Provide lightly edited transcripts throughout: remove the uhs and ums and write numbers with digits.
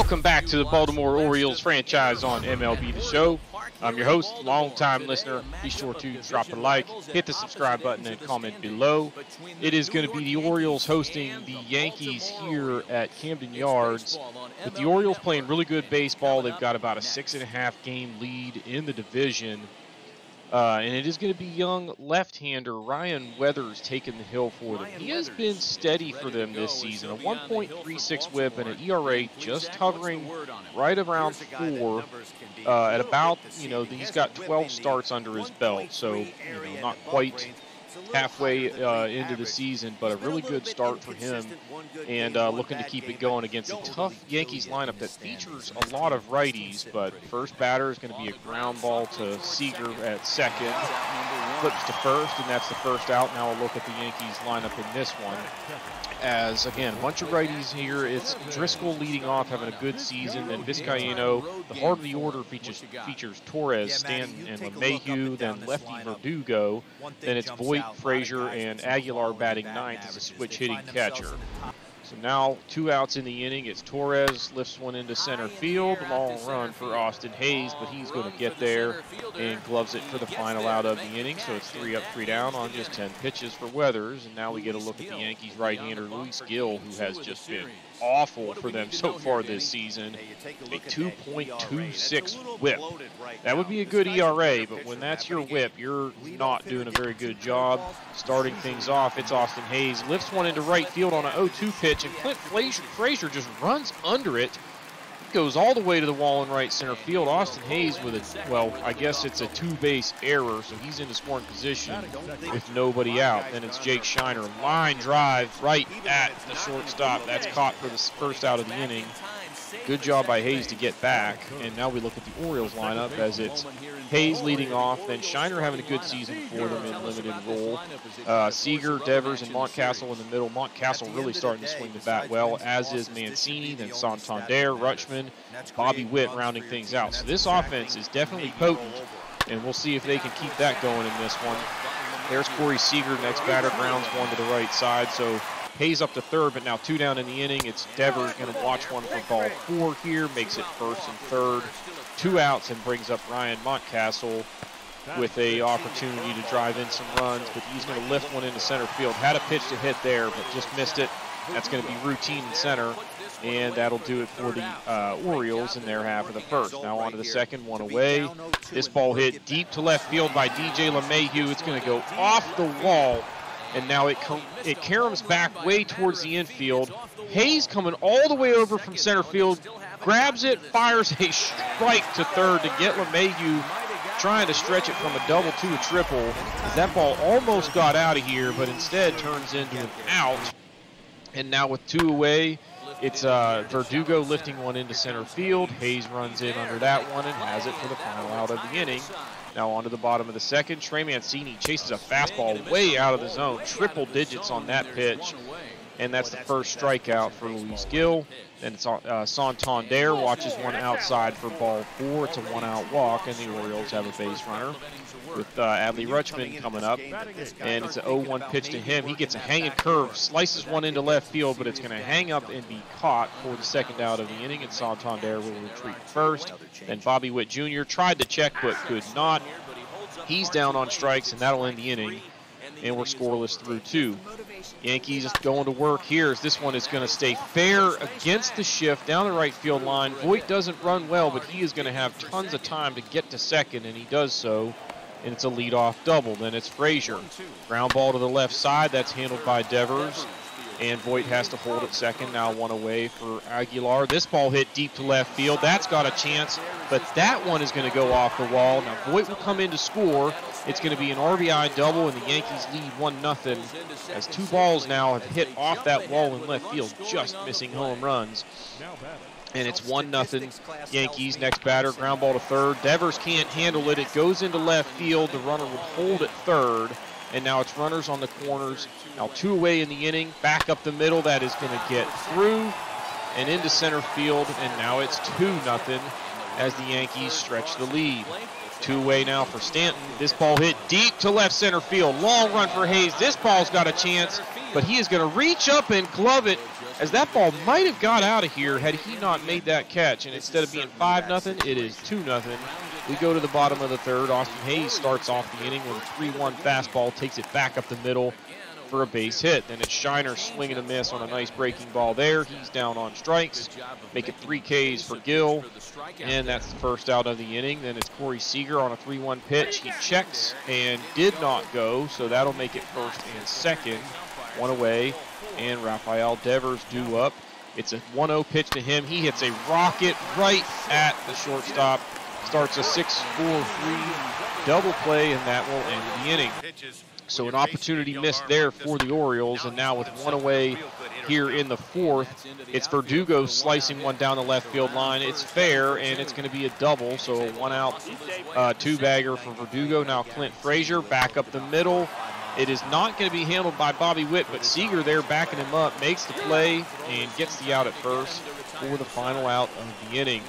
Welcome back to the Baltimore Orioles franchise on MLB the Show. I'm your host, longtime listener. Be sure to drop a like, hit the subscribe button, and comment below. It is going to be the Orioles hosting the Yankees here at Camden Yards. With the Orioles playing really good baseball, they've got about a 6.5 game lead in the division. And it is going to be young left-hander Ryan Weathers taking the hill for them. He has been steady for them this season, a 1.36 whip and an ERA just hovering right around 4 at about, he's got 12 starts under his belt, so, not quite halfway into the season, but a really good start for him, and looking to keep it going against a tough Yankees lineup that features a lot of righties. But first batter is going to be a ground ball to Seeger at second, flips to first, and that's the first out. Now we'll look at the Yankees lineup in this one. As, again, a bunch of righties here. It's Driscoll leading off, having a good season. Then Vizcaino. The heart of the order features Torres, Stanton, and LeMahieu. Then lefty Verdugo. Then it's Voit, Frazier, and Aguilar batting ninth as a switch-hitting catcher. So now 2 outs in the inning. It's Torres, lifts one into center field. Long run for Austin Hayes, but he's going to get there and gloves it for the final out of the inning. So it's 3 up, 3 down on just 10 pitches for Weathers. And now we get a look at the Yankees right-hander Luis Gil, who has just been awful for them so far this season. A 2.26 whip. That would be a good ERA, but when that's your whip, you're not doing a very good job starting things off. It's Austin Hayes, lifts one into right field on an 0-2 pitch, and Clint Frazier just runs under it. Goes all the way to the wall in right center field. Austin Hayes with I guess it's a 2-base error, so he's in the scoring position with nobody out. Then it's Jake Shiner, line drive right at the shortstop. That's caught for the first out of the inning. Good job by Hayes to get back. And now we look at the Orioles lineup as it's Hayes leading off, then Shiner having a good season for them in limited role. Seeger, Devers, and Montcastle in the middle. Montcastle really starting to swing the bat well, as is Mancini, then Santander, Rutschman, Bobby Witt rounding things out. So this offense is definitely potent, and we'll see if they can keep that going in this one. There's Corey Seeger, next batter, grounds one to the right side. So Hayes up to third, but now 2 down in the inning. It's Devers going to watch one for ball 4 here, makes it first and third. 2 outs and brings up Ryan Montcastle with a opportunity to drive in some runs, but he's going to lift one into center field. Had a pitch to hit there, but just missed it. That's going to be routine in center, and that'll do it for the Orioles in their half of the first. Now on to the second, 1 away. This ball hit deep to left field by DJ LeMahieu. It's going to go off the wall, and now it caroms back way towards the infield. Hayes coming all the way over from center field, grabs it, fires a strike to third to get LeMahieu trying to stretch it from a double to a triple. That ball almost got out of here, but instead turns into an out. And now with 2 away, it's Verdugo lifting one into center field. Hayes runs in under that one and has it for the final out of the inning. Now on to the bottom of the second. Trey Mancini chases a fastball way out of the zone. Triple digits on that pitch. And that's the first strikeout for Luis Gil. Then it's Santander watches one outside for ball 4. It's a 1-out walk, and the Orioles have a base runner with Adlie Ruchman coming up. And it's an 0-1 pitch to him. He gets a hanging curve, slices one into left field, but it's going to hang up and be caught for the second out of the inning. And Santander will retreat first. Then Bobby Witt Jr. tried to check but could not. He's down on strikes, and that'll end the inning. And we're scoreless through 2. Yankees going to work here as this one is going to stay fair against the shift down the right field line. Voit doesn't run well, but he is going to have tons of time to get to second, and he does so. And it's a leadoff double. Then it's Frazier. Ground ball to the left side. That's handled by Devers. And Voit has to hold at second. Now 1 away for Aguilar. This ball hit deep to left field. That's got a chance, but that one is going to go off the wall. Now Voit will come in to score. It's going to be an RBI double, and the Yankees lead 1-0 as 2 balls now have hit off that wall in left field, just missing home runs. And it's 1-0 Yankees. Next batter, ground ball to third. Devers can't handle it. It goes into left field. The runner would hold at third. And now it's runners on the corners. Now 2 away in the inning. Back up the middle. That is going to get through and into center field. And now it's 2-0 as the Yankees stretch the lead. 2 away now for Stanton. This ball hit deep to left center field. Long run for Hayes. This ball's got a chance, but he is going to reach up and glove it as that ball might have got out of here had he not made that catch. And instead of being 5-0, it is 2-0. We go to the bottom of the third. Austin Hayes starts off the inning with a 3-1 fastball, takes it back up the middle for a base hit. Then it's Shiner swinging a miss on a nice breaking ball there. He's down on strikes. Make it 3 Ks for Gil, and that's the first out of the inning. Then it's Corey Seeger on a 3-1 pitch. He checks and did not go, so that'll make it first and second. 1 away, and Rafael Devers due up. It's a 1-0 pitch to him. He hits a rocket right at the shortstop. Starts a 6-4-3 double play, and that will end the inning. So an opportunity missed there for the Orioles, and now with 1 away here in the fourth, it's Verdugo slicing one down the left field line. It's fair, and it's going to be a double, so a 1-out 2-bagger for Verdugo. Now Clint Frazier back up the middle. It is not going to be handled by Bobby Witt, but Seeger there backing him up, makes the play, and gets the out at first for the final out of the inning.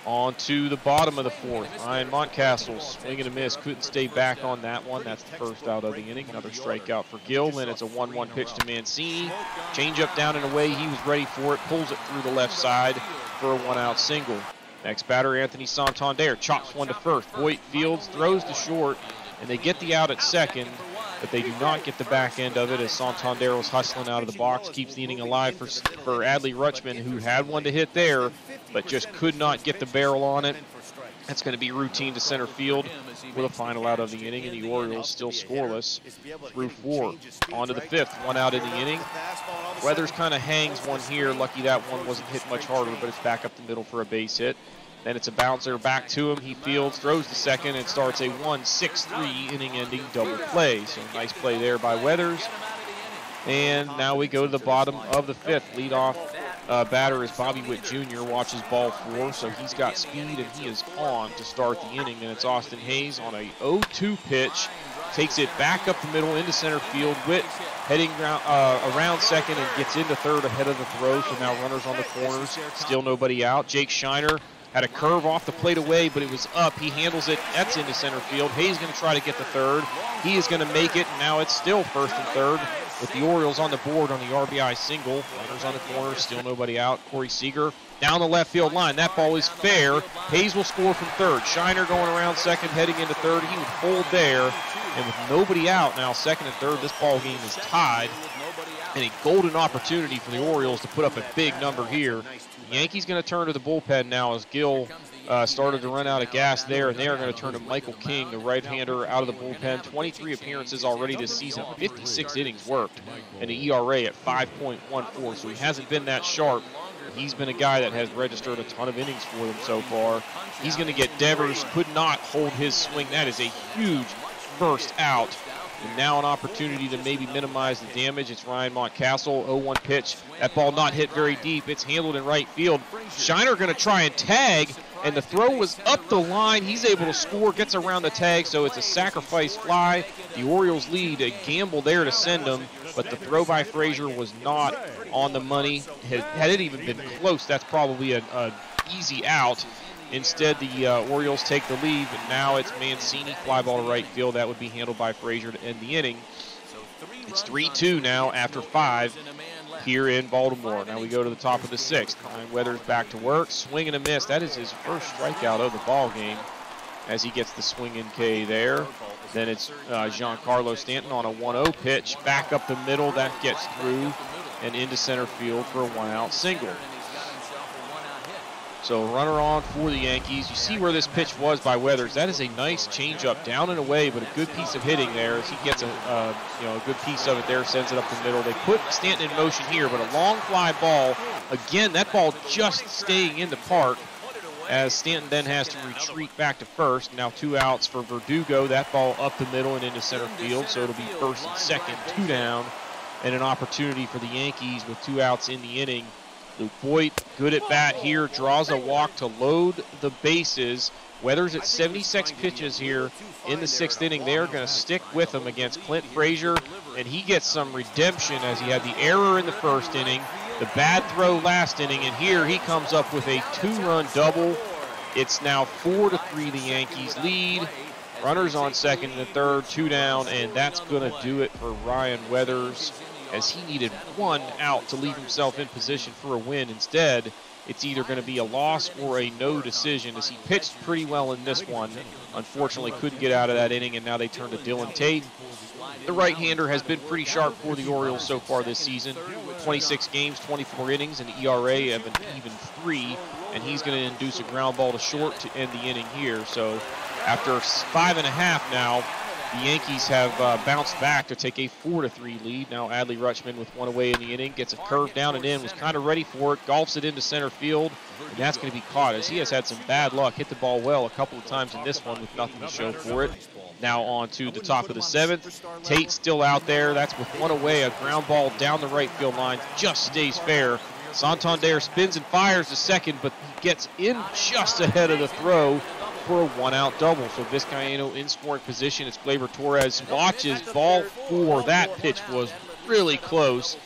On to the bottom of the fourth. Ryan Mountcastle swinging a miss. Couldn't stay back on that one. That's the first out of the inning. Another strikeout for Gil. Then it's a 1-1 pitch to Mancini. Change up down and away. He was ready for it. Pulls it through the left side for a 1-out single. Next batter, Anthony Santander. Chops one to first. Boyd fields, throws to short, and they get the out at second, but they do not get the back end of it as Santander was hustling out of the box. Keeps the inning alive for Adlie Ruchman, who had one to hit there, but just could not get the barrel on it. That's going to be routine to center field with a final out of the inning, and the Orioles still scoreless through 4. On to the fifth, 1 out in the inning. Weathers kind of hangs one here. Lucky that one wasn't hit much harder, but it's back up the middle for a base hit. Then it's a bouncer back to him. He fields, throws to second, and starts a 1-6-3 inning-ending double play. So nice play there by Weathers. And now we go to the bottom of the fifth. Leadoff batter is Bobby Witt Jr. Watches ball 4, so he's got speed, and he is on to start the inning. And it's Austin Hayes on a 0-2 pitch. Takes it back up the middle into center field. Witt heading around second and gets into third ahead of the throw. So now runners on the corners. Still nobody out. Jake Shiner had a curve off the plate away, but it was up. He handles it. That's into center field. Hayes going to try to get the third. He is going to make it, and now it's still first and third with the Orioles on the board on the RBI single. Runners on the corner, still nobody out. Corey Seager down the left field line. That ball is fair. Hayes will score from third. Shiner going around second, heading into third. He would hold there, and with nobody out now, second and third, this ball game is tied. And a golden opportunity for the Orioles to put up a big number here. The Yankees going to turn to the bullpen now as Gil started to run out of gas there, and they are going to turn to Michael King, the right-hander, out of the bullpen. 23 appearances already this season, 56 innings worked, and an ERA at 5.14, so he hasn't been that sharp. He's been a guy that has registered a ton of innings for them so far. He's going to get Devers, could not hold his swing. That is a huge first out. And now an opportunity to maybe minimize the damage. It's Ryan Mountcastle, 0-1 pitch. That ball not hit very deep. It's handled in right field. Shiner going to try and tag, and the throw was up the line. He's able to score, gets around the tag, so it's a sacrifice fly. The Orioles lead, a gamble there to send them, but the throw by Frazier was not on the money. Had it even been close, that's probably an easy out. Instead, the Orioles take the lead, but now it's Mancini, fly ball to right field. That would be handled by Frazier to end the inning. It's 3-2 now after 5 here in Baltimore. Now we go to the top of the 6th. Ryan Weathers back to work, swing and a miss. That is his first strikeout of the ball game as he gets the swing in K there. Then it's Giancarlo Stanton on a 1-0 pitch, back up the middle. That gets through and into center field for a 1-out single. So runner on for the Yankees. You see where this pitch was by Weathers. That is a nice changeup down and away, but a good piece of hitting there as he gets a good piece of it there, sends it up the middle. They put Stanton in motion here, but a long fly ball. Again, that ball just staying in the park as Stanton then has to retreat back to first. Now 2 outs for Verdugo. That ball up the middle and into center field, so it'll be first and second, 2 down, and an opportunity for the Yankees with 2 outs in the inning. Luke Boyd, good at bat here, draws a walk to load the bases. Weathers at 76 pitches here in the 6th inning. They are going to stick with him against Clint Frazier, and he gets some redemption as he had the error in the 1st inning, the bad throw last inning, and here he comes up with a 2-run double. It's now 4-3 the Yankees lead. Runners on second and third, 2 down, and that's going to do it for Ryan Weathers. as he needed 1 out to leave himself in position for a win. Instead, it's either going to be a loss or a no decision, as he pitched pretty well in this one. Unfortunately, couldn't get out of that inning, and now they turn to Dylan Tate. The right-hander has been pretty sharp for the Orioles so far this season. 26 games, 24 innings, and ERA of an even 3, and he's going to induce a ground ball to short to end the inning here. So after 5.5 now, the Yankees have bounced back to take a 4-3 lead. Now Adlie Ruchman with 1 away in the inning gets a curve down and in, was kind of ready for it, golfs it into center field, and that's going to be caught, as he has had some bad luck. Hit the ball well a couple of times in this one with nothing to show for it. Now on to the top of the 7th. Tate still out there. That's with 1 away. A ground ball down the right field line just stays fair. Santander spins and fires to second, but he gets in just ahead of the throw for a 1-out double. So Vizcaino in scoring position as Gleyber Torres watches ball 4. That pitch was really close.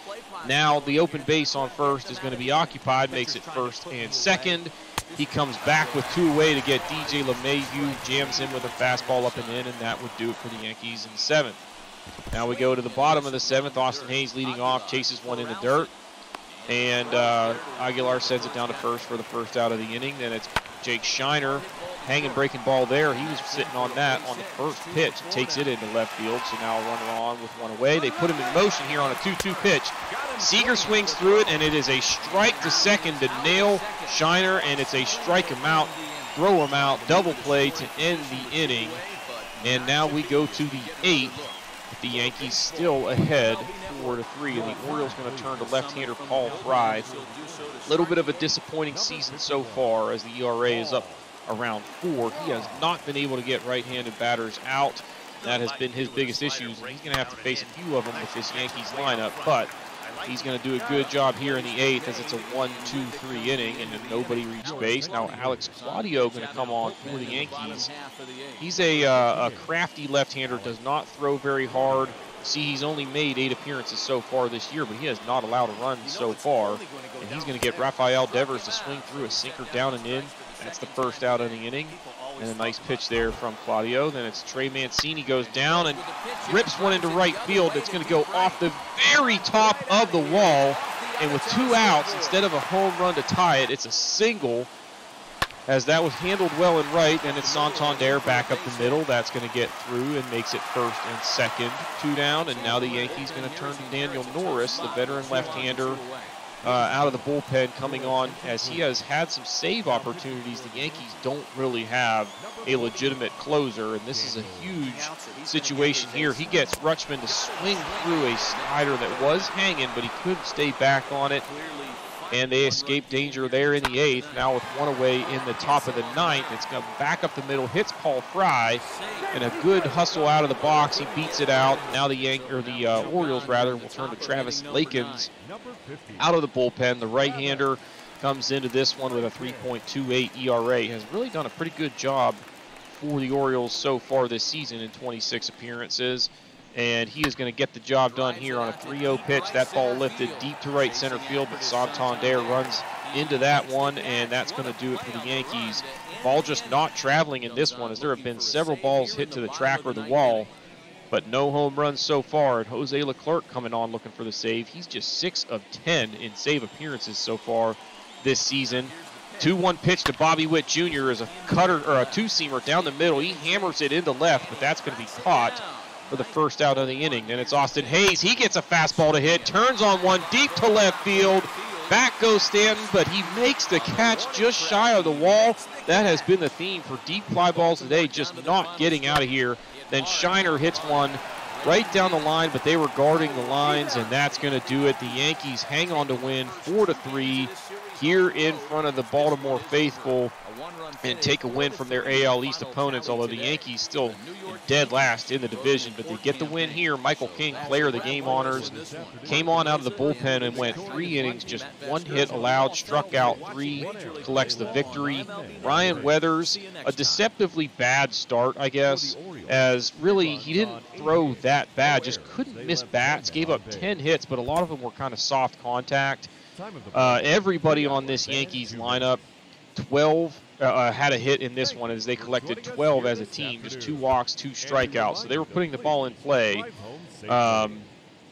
Now the open base on first is going to be occupied, makes it first and second. He comes back with 2 away to get DJ LeMahieu, jams him with a fastball up and in, and that would do it for the Yankees in the 7th. Now we go to the bottom of the 7th. Austin Hayes leading off, chases one in the dirt, and Aguilar sends it down to first for the first out of the inning. Then it's Jake Shiner, hanging breaking ball there. He was sitting on that on the first pitch, takes it into left field. So now a runner on with 1 away. They put him in motion here on a 2-2 pitch. Seeger swings through it, and it is a strike to second to nail Shiner, and it's a strike him out, throw him out, double play to end the inning. And now we go to the 8th. The Yankees still ahead 4-3, and the Orioles going to turn to left-hander Paul Fry. A little bit of a disappointing season so far, as the ERA is up around 4. He has not been able to get right-handed batters out. That has been his biggest issues, and he's going to have to face a few of them with this Yankees lineup, but he's going to do a good job here in the 8th, as it's a 1-2-3 inning and nobody reached base. Now Alex Claudio going to come on for the Yankees. He's a crafty left-hander, does not throw very hard. See, he's only made 8 appearances so far this year, but he has not allowed a run so far. And he's going to get Rafael Devers to swing through a sinker down and in. That's the first out of the inning. And a nice pitch there from Claudio. Then it's Trey Mancini goes down and rips one into right field. That's going to go off the very top of the wall. And with 2 outs, instead of a home run to tie it, it's a single, as that was handled well and right. And it's Santander back up the middle. That's going to get through and makes it first and second. 2 down, and now the Yankees going to turn to Daniel Norris, the veteran left-hander, out of the bullpen, coming on, as he has had some save opportunities. The Yankees don't really have a legitimate closer, and this is a huge situation here. He gets Rutschman to swing through a slider that was hanging, but he couldn't stay back on it, and they escape danger there in the 8th. Now with 1 away in the top of the 9th, it's going back up the middle, hits Paul Fry, and a good hustle out of the box. He beats it out. Now the Orioles will turn to Travis Lakins out of the bullpen. The right-hander comes into this one with a 3.28 ERA. Has really done a pretty good job for the Orioles so far this season in 26 appearances. And he is going to get the job done here on a 3-0 pitch. That ball lifted deep to right center field, but Santander runs into that one, and that's going to do it for the Yankees. Ball just not traveling in this one, as there have been several balls hit to the track or the wall, but no home runs so far. And Jose Leclerc coming on looking for the save. He's just 6 of 10 in save appearances so far this season. 2-1 pitch to Bobby Witt Jr. is a cutter, or a 2-seamer down the middle. He hammers it into left, but that's going to be caught for the first out of the inning. Then it's Austin Hayes. He gets a fastball to hit, turns on one deep to left field. Back goes Stanton, but he makes the catch just shy of the wall. That has been the theme for deep fly balls today, just not getting out of here. Then Shiner hits one right down the line, but they were guarding the lines, and that's going to do it. The Yankees hang on to win 4-3 here in front of the Baltimore faithful and take a win from their AL East opponents, although the Yankees still dead last in the division. But they get the win here. Michael King, player of the game honors, came on out of the bullpen and went 3 innings, just 1 hit allowed, struck out 3, collects the victory. Ryan Weathers, a deceptively bad start, I guess, as really he didn't throw that bad, just couldn't miss bats, gave up 10 hits, but a lot of them were kind of soft contact. Everybody on this Yankees lineup, 12 had a hit in this one, as they collected 12 as a team, just 2 walks, 2 strikeouts. So they were putting the ball in play.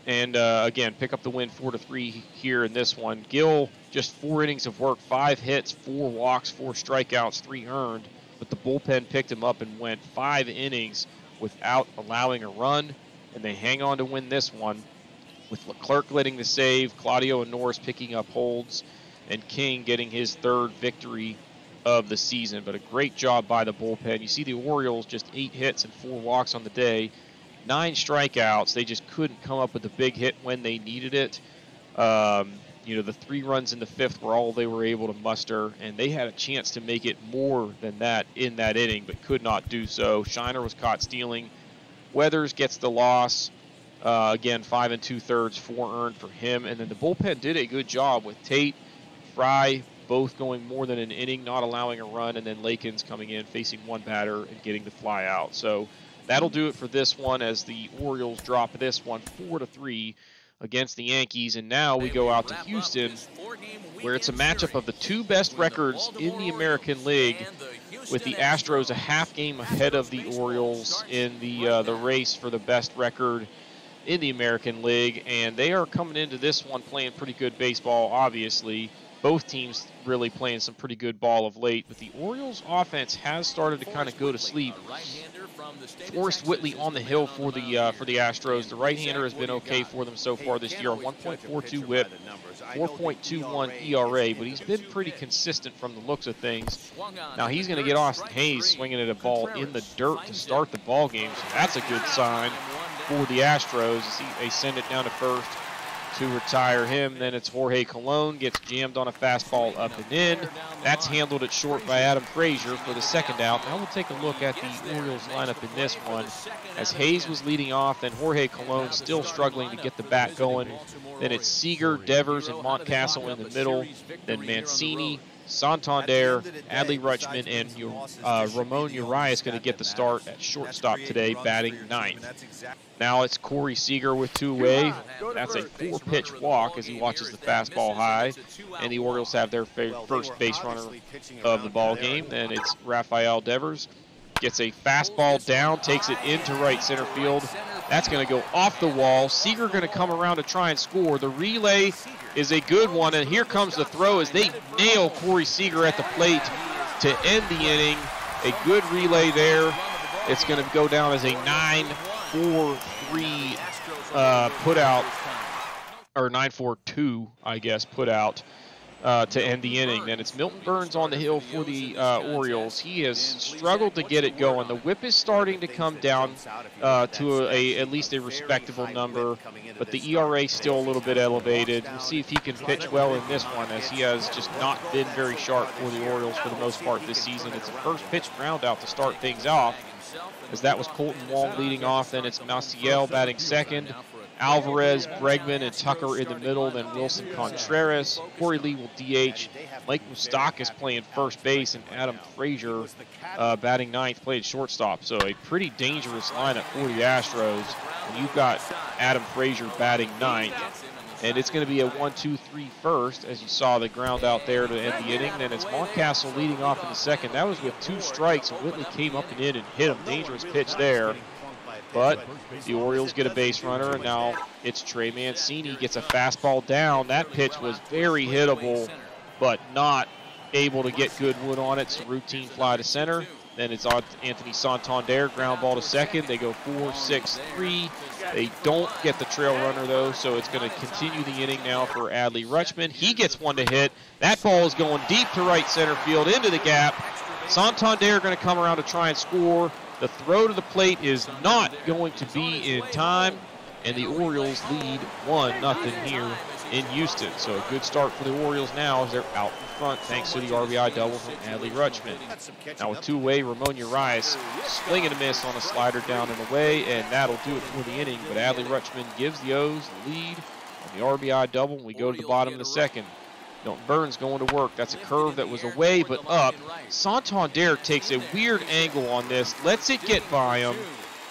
And again, pick up the win 4-3 here in this one. Gil, just 4 innings of work, 5 hits, 4 walks, 4 strikeouts, 3 earned. But the bullpen picked him up and went 5 innings without allowing a run. And they hang on to win this one with Leclerc letting the save, Claudio and Norris picking up holds, and King getting his 3rd victory of the season. But a great job by the bullpen. You see the Orioles just 8 hits and 4 walks on the day. 9 strikeouts. They just couldn't come up with a big hit when they needed it. You know, the 3 runs in the 5th were all they were able to muster, and they had a chance to make it more than that in that inning, but could not do so. Shiner was caught stealing. Weathers gets the loss. Again, 5 2/3, 4 earned for him. And then the bullpen did a good job with Tate, Fry, both going more than an inning, not allowing a run, and then Lakins coming in, facing 1 batter and getting the fly out. So that'll do it for this one as the Orioles drop this one 4-3 against the Yankees. And now we go out to Houston, where it's a matchup of the 2 best records in the American League, with the Astros a half game ahead of the Orioles in the race for the best record in the American League. And they are coming into this one playing pretty good baseball, obviously. Both teams really playing some pretty good ball of late, but the Orioles offense has started to kind of go to sleep. Forrest Whitley on the hill for the Astros. The right-hander has been okay for them so far this year. 1.42 WHIP, 4.21 ERA, but he's been pretty consistent from the looks of things. Now he's going to get Austin Hayes swinging at a ball in the dirt to start the ball game, so that's a good sign for the Astros. They send it down to first to retire him. Then it's Jorge Colon, gets jammed on a fastball up and in. That's handled at short by Adam Frazier for the 2nd out. Now we'll take a look at the Orioles lineup in this one, as Hayes was leading off, then Jorge Colon still struggling to get the bat going. Then it's Seeger, Devers, and Montcastle in the middle. Then Mancini, Santander, Adlie Ruchman, and Ramon Urias going to get the start at shortstop today, batting 9th. Now it's Corey Seeger with 2 away. That's a 4-pitch walk as he watches the fastball high, and the Orioles have their first base runner of the ball game. Then it's Rafael Devers, gets a fastball down, takes it into right center field. That's going to go off the wall. Seeger going to come around to try and score. The relay is a good one, and here comes the throw as they nail Corey Seeger at the plate to end the inning. A good relay there. It's going to go down as a 9-4-3 put out, or 9-4-2, I guess, put out to end the inning. Then it's Milton Burns on the hill for the Orioles. He has struggled to get it going. The whip is starting to come down to at least a respectable number, but the ERA still a little bit elevated. We'll see if he can pitch well in this one, as he has just not been very sharp for the Orioles for the most part this season. It's a first pitch ground out to start things off, as that was Colton Wong leading off. Then it's Maciel batting 2nd. Alvarez, Bregman, and Tucker in the middle. Then Wilson Contreras. Corey Lee will DH. Mike Moustakas playing first base, and Adam Frazier batting 9th, played shortstop. So a pretty dangerous lineup for the Astros. And you've got Adam Frazier batting 9th. And it's going to be a 1-2-3 first, as you saw the ground out there to end the inning. Then it's Montcastle leading off in the 2nd. That was with 2 strikes, and Whitley came up and in and hit him. Dangerous pitch there. But the Orioles get a base runner, and now it's Trey Mancini gets a fastball down. That pitch was very hittable, but not able to get good wood on it. It's a routine fly to center. Then it's on Anthony Santander, ground ball to 2nd. They go 4-6-3. They don't get the trail runner, though, so it's going to continue the inning now for Adlie Ruchman. He gets one to hit. That ball is going deep to right center field into the gap. Santander going to come around to try and score. The throw to the plate is not going to be in time, and the Orioles lead 1-0 here in Houston. So a good start for the Orioles now as they're out in front thanks to the RBI double from Adlie Ruchman. Now with 2 away, Ramon Urias swing and a miss on a slider down and away, and that'll do it for the inning. But Adlie Ruchman gives the O's the lead on the RBI double, and we go to the bottom of the 2nd. Milton Burns going to work. That's a curve that was away but up. Santander takes a weird angle on this, lets it get by him,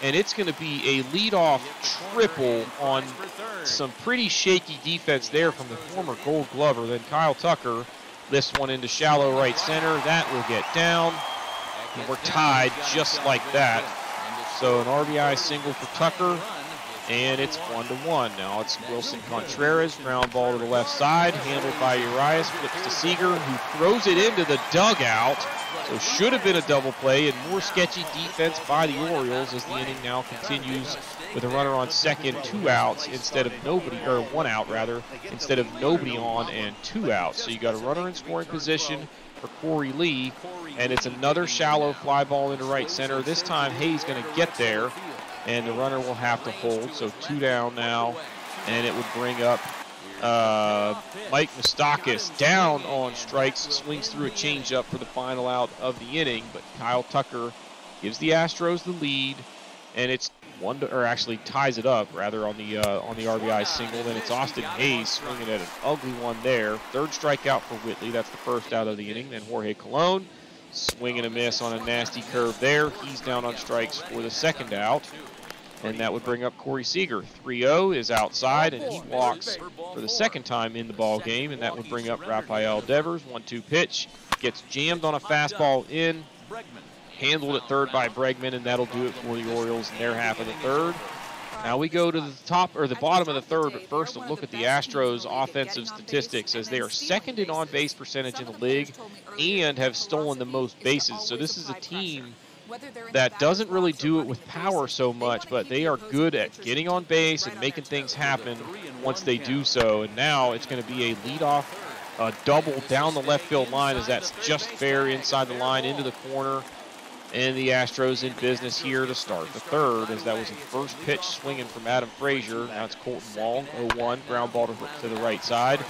and it's going to be a leadoff triple on some pretty shaky defense there from the former Gold Glover. Then Kyle Tucker lifts one into shallow right center. That will get down, and we're tied just like that. So an RBI single for Tucker, and it's 1-1. Now it's Wilson Contreras, ground ball to the left side, handled by Urias, flips to Seeger, who throws it into the dugout. So should have been a double play, and more sketchy defense by the Orioles as the inning now continues with a runner on second, 2 outs instead of nobody, or 1 out rather, instead of nobody on and 2 outs. So you got a runner in scoring position for Corey Lee, and it's another shallow fly ball into right center. This time Hayes going to get there, and the runner will have to hold. So 2 down now, and it would bring up Mike Moustakas down on strikes, swings through a changeup for the final out of the inning, but Kyle Tucker gives the Astros the lead, and it's actually ties it up rather on the RBI single. Then it's Austin Hayes swinging at an ugly one there. 3rd strikeout for Whitley. That's the 1st out of the inning. Then Jorge Colon swing and a miss on a nasty curve there. He's down on strikes for the 2nd out. And that would bring up Corey Seeger. 3-0 is outside, and he walks for the 2nd time in the ball game, and that would bring up Rafael Devers. 1-2 pitch, gets jammed on a fastball in, handled at 3rd by Bregman, and that'll do it for the Orioles in their half of the 3rd. Now we go to the top or the bottom of the 3rd, but first a look at the Astros' offensive statistics, as they are 2nd in on-base percentage in the league and have stolen the most bases. So this is a team that doesn't really do it with power so much, but they are good at getting on base and making things happen once they do so. And now it's going to be a leadoff double down the left field line, as that's just fair inside the line into the corner. And the Astros in business here to start the 3rd, as that was a first pitch swinging from Adam Frazier. Now it's Colton Wong, 0-1, ground ball to the right side,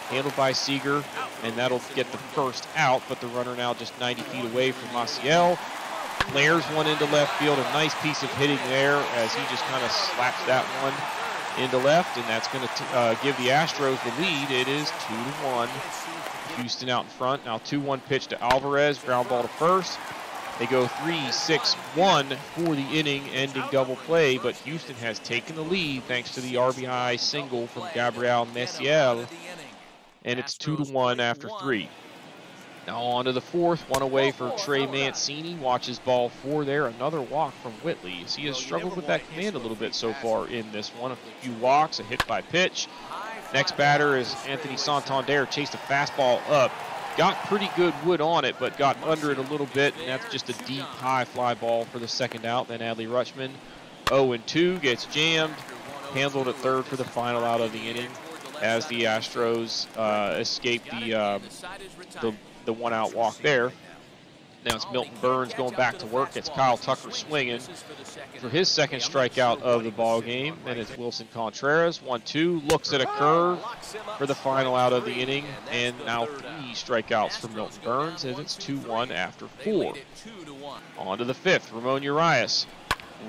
handled by Seeger, and that'll get the 1st out, but the runner now just 90 feet away from Maciel. Flares one into left field, a nice piece of hitting there as he just kind of slaps that one into left, and that's going to give the Astros the lead. It is 2-1. Houston out in front. Now 2-1 pitch to Alvarez, ground ball to 1st. They go 3-6-1 for the inning-ending double play, but Houston has taken the lead thanks to the RBI single from Gabriel Maciel, and it's 2-1 after 3. Now on to the 4th, 1 away for Trey Mancini. Watches ball 4 there. Another walk from Whitley. He has struggled with that command a little bit so far in this one. A few walks, a hit by pitch. Next batter is Anthony Santander. Chased a fastball up. Got pretty good wood on it, but got under it a little bit, and that's just a deep, high fly ball for the 2nd out. Then Adlie Ruchman, 0-2, gets jammed. Handled at 3rd for the final out of the inning, as the Astros escape the 1-out walk there. Now it's Milton Burns going back to work. It's Kyle Tucker swinging for his 2nd strikeout of the ball game. And it's Wilson Contreras, 1-2, looks at a curve for the final out of the inning. And now 3 strikeouts for Milton Burns, and it's 2-1 after 4. On to the 5th, Ramon Urias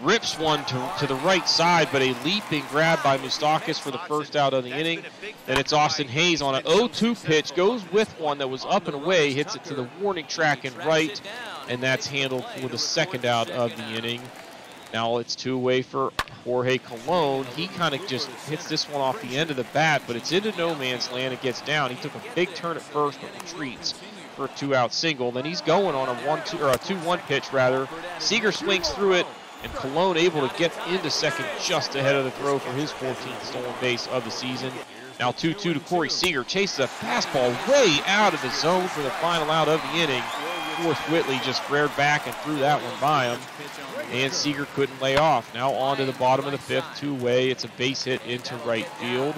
rips one to the right side, but a leaping grab by Moustakas for the 1st out of the inning. Then it's Austin Hayes on an 0-2 pitch, goes with one that was up and away, hits it to the warning track and right, and that's handled for the 2nd out of the inning. Now it's 2 away for Jorge Colon. He kind of just hits this one off the end of the bat, but it's into no man's land. It gets down. He took a big turn at first, but retreats for a 2-out single. Then he's going on a 2-1 pitch rather. Seeger swings through it, and Colon able to get into 2nd just ahead of the throw for his 14th stolen base of the season. Now 2-2 to Corey Seeger. Chases a fastball way out of the zone for the final out of the inning. Forrest Whitley just reared back and threw that one by him, and Seeger couldn't lay off. Now on to the bottom of the 5th, 2-away. It's a base hit into right field,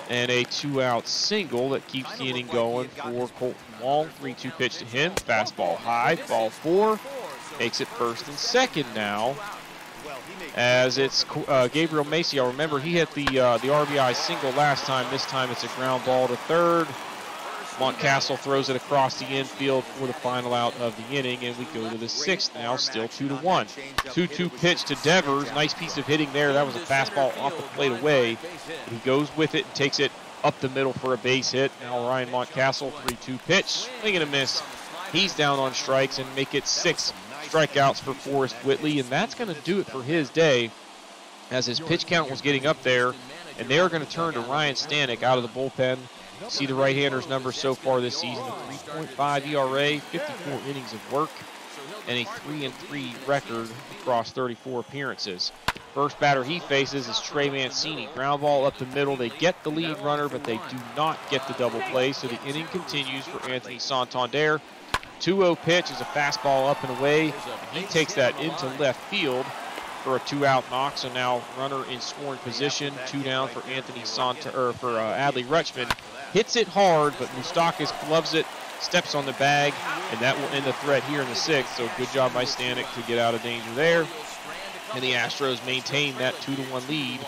and a 2-out single that keeps the inning going for Colton Wong. 3-2 pitch to him. Fastball high, ball 4. Makes it 1st and 2nd now, as it's Gabriel Maciel. Remember, he hit the RBI single last time. This time it's a ground ball to 3rd. Montcastle throws it across the infield for the final out of the inning, and we go to the 6th now, still 2-1. 2-2 pitch to Devers. Nice piece of hitting there. That was a fastball off the plate away. He goes with it and takes it up the middle for a base hit. Now Ryan Montcastle, 3-2 pitch, swing and a miss. He's down on strikes, and make it 6 strikeouts for Forrest Whitley, and that's going to do it for his day, as his pitch count was getting up there, and they are going to turn to Ryan Stanek out of the bullpen. See the right-hander's numbers so far this season: a 3.5 ERA, 54 innings of work, and a 3-3 record across 34 appearances. First batter he faces is Trey Mancini. Ground ball up the middle. They get the lead runner, but they do not get the double play, so the inning continues for Anthony Santander. 2-0 pitch is a fastball up and away. He takes that into left field for a 2-out knock. So now runner in scoring position. 2 down for Adlie Ruchman. Hits it hard, but Moustakas gloves it, steps on the bag, and that will end the threat here in the 6th. So good job by Stanton to get out of danger there. And the Astros maintain that 2-1 lead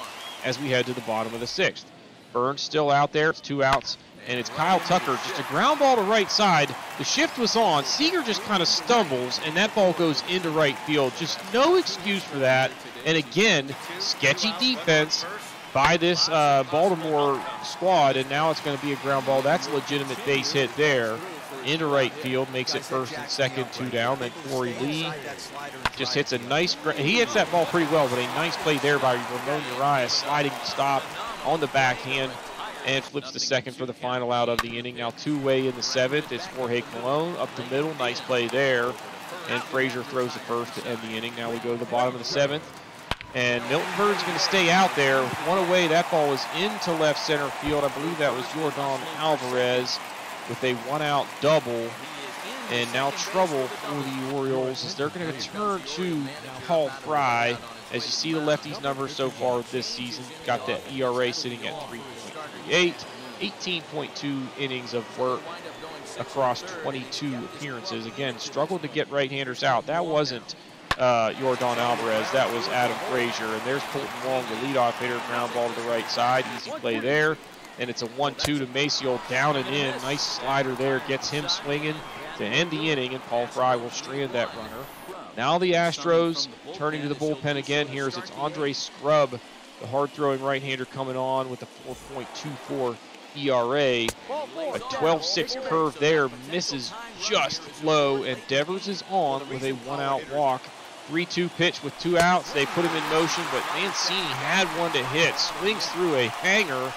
as we head to the bottom of the 6th. Burns still out there. It's 2 outs. And it's Kyle Tucker, just a ground ball to right side. The shift was on. Seeger just kind of stumbles, and that ball goes into right field. Just no excuse for that. And again, sketchy defense by this Baltimore squad, and now it's going to be a ground ball. That's a legitimate base hit there. Into right field, makes it first and second, 2 down. Then Corey Lee just hits a nice, he hits that ball pretty well, but a nice play there by Ramon Urias, sliding stop on the backhand, and flips the second for the final out of the inning. Now 2-away in the 7th. It's Jorge Colon up the middle. Nice play there. And Frazier throws the first to end the inning. Now we go to the bottom of the 7th. And Milton Burns going to stay out there. 1 away. That ball was into left center field. I believe that was Yordan Alvarez with a 1-out double. And now trouble for the Orioles as they're going to turn to Paul Fry. As you see the lefties' numbers so far this season, got that ERA sitting at 3.38, 18.2 innings of work across 22 appearances. Again, struggled to get right-handers out. That wasn't Yordan Alvarez. That was Adam Frazier. And there's Colton Wong, the leadoff hitter, ground ball to the right side. Easy play there. And it's a 1-2 to Maciel, down and in. Nice slider there, gets him swinging to end the inning, and Paul Fry will strand that runner. Now the Astros turning to the bullpen again here as it's Andre Scrub, the hard-throwing right-hander, coming on with a 4.24 ERA. A 12-6 curve there, misses just low, and Devers is on with a 1-out walk. 3-2 pitch with 2 outs. They put him in motion, but Mancini had one to hit. Swings through a hanger.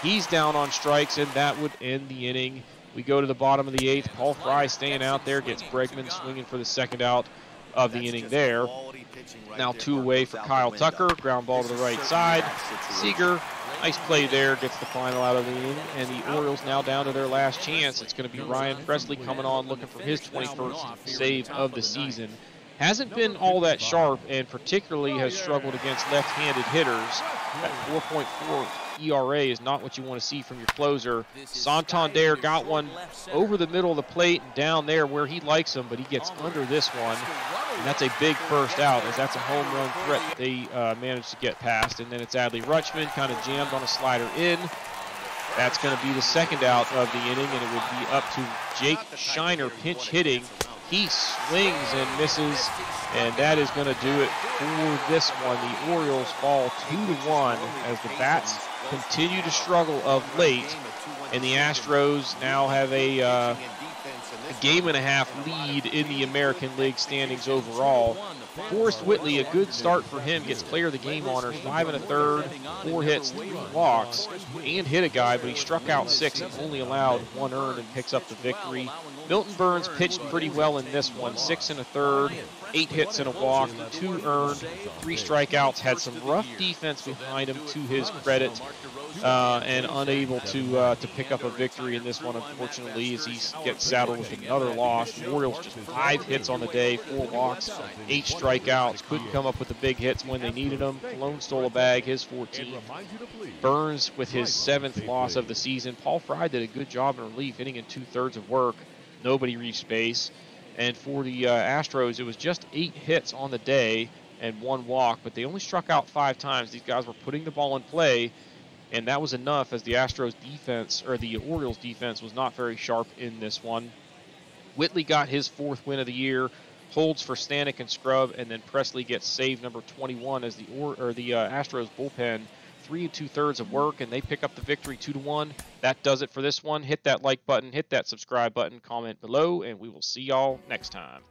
He's down on strikes, and that would end the inning. We go to the bottom of the 8th. Paul Fry staying out there, gets Bregman swinging for the 2nd out of the inning there. Now 2 away for Kyle Tucker. Ground ball to the right side. Seeger, nice play there, gets the final out of the inning. And the Orioles now down to their last chance. It's going to be Ryan Presley coming on, looking for his 21st save of the season. Hasn't been all that sharp, and particularly has struggled against left-handed hitters. That 4.4 ERA is not what you want to see from your closer. Santander got one over the middle of the plate and down there where he likes them, but he gets under this one, and that's a big first out, as that's a home run threat that they managed to get past. And then it's Adlie Ruchman, kind of jammed on a slider in. That's going to be the 2nd out of the inning, and it would be up to Jake Shiner pinch hitting. He swings and misses, and that is going to do it for this one. The Orioles fall 2-1 as the bats continue to struggle of late, and the Astros now have a game-and-a-half lead in the American League standings overall. Forrest Whitley, a good start for him, gets player of the game honors, 5 1/3, 4 hits, 3 walks, and hit a guy, but he struck out 6 and only allowed 1 earned and picks up the victory. Milton Burns pitched pretty well in this one, 6 1/3, 8 hits and a walk, 2 earned, 3 strikeouts, had some rough defense behind him to his credit, and unable to pick up a victory in this one, unfortunately, as he gets saddled with another loss. The Orioles just 5 hits on the day, 4 walks, 8 strikeouts, couldn't come up with the big hits when they needed them. Colon stole a bag, his 14th. Burns with his 7th loss of the season. Paul Fry did a good job in relief, inning in 2/3 of work. Nobody reached base. And for the Astros, it was just 8 hits on the day and 1 walk, but they only struck out 5 times. These guys were putting the ball in play, and that was enough, as the Astros defense, or the Orioles defense, was not very sharp in this one. Whitley got his 4th win of the year, holds for Stanek and Scrub, and then Presley gets save number 21 as the Astros bullpen 3 2/3 of work, and they pick up the victory 2-1. That does it for this one. Hit that like button, hit that subscribe button, comment below, and we will see y'all next time.